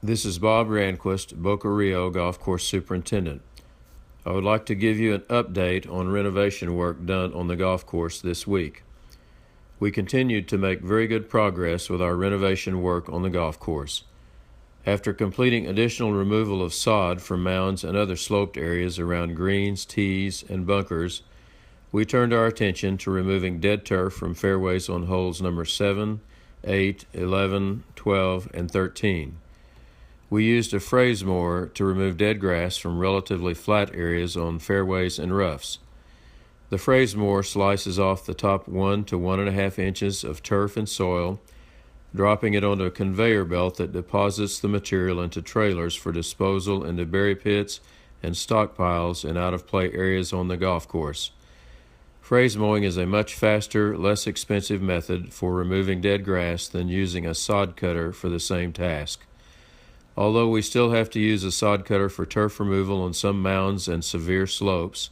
This is Bob Ranquist, Boca Rio Golf Course Superintendent. I would like to give you an update on renovation work done on the golf course this week. We continued to make very good progress with our renovation work on the golf course. After completing additional removal of sod from mounds and other sloped areas around greens, tees, and bunkers, we turned our attention to removing dead turf from fairways on holes number 7, 8, 11, 12, and 13. We used a phrase mower to remove dead grass from relatively flat areas on fairways and roughs. The phrase mower slices off the top 1 to 1.5 inches of turf and soil, dropping it onto a conveyor belt that deposits the material into trailers for disposal into berry pits and stockpiles in out-of-play areas on the golf course. Phrase mowing is a much faster, less expensive method for removing dead grass than using a sod cutter for the same task. Although we still have to use a sod cutter for turf removal on some mounds and severe slopes,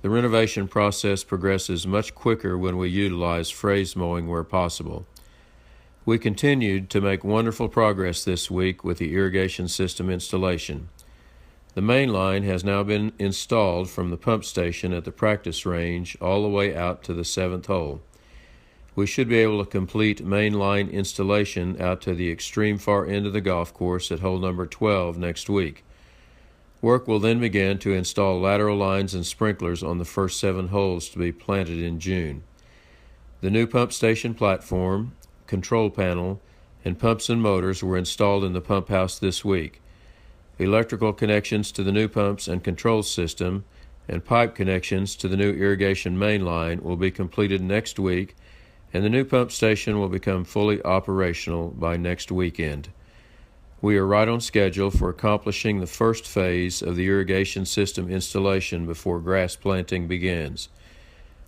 the renovation process progresses much quicker when we utilize phrase mowing where possible. We continued to make wonderful progress this week with the irrigation system installation. The main line has now been installed from the pump station at the practice range all the way out to the 7th hole. We should be able to complete main line installation out to the extreme far end of the golf course at hole number 12 next week. Work will then begin to install lateral lines and sprinklers on the first 7 holes to be planted in June. The new pump station platform, control panel, and pumps and motors were installed in the pump house this week. Electrical connections to the new pumps and control system and pipe connections to the new irrigation main line will be completed next week, and the new pump station will become fully operational by next weekend. We are right on schedule for accomplishing the first phase of the irrigation system installation before grass planting begins.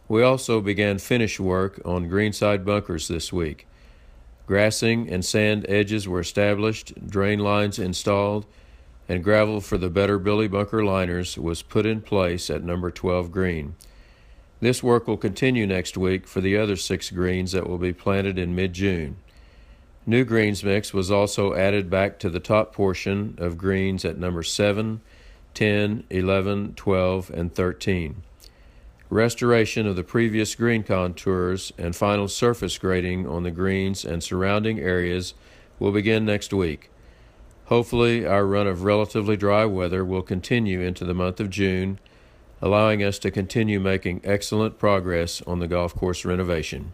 We also began finish work on greenside bunkers this week. Grassing and sand edges were established, drain lines installed, and gravel for the better Billy bunker liners was put in place at number 12 green. This work will continue next week for the other 6 greens that will be planted in mid-June. New greens mix was also added back to the top portion of greens at number 7, 10, 11, 12, and 13. Restoration of the previous green contours and final surface grading on the greens and surrounding areas will begin next week. Hopefully, our run of relatively dry weather will continue into the month of June, allowing us to continue making excellent progress on the golf course renovation.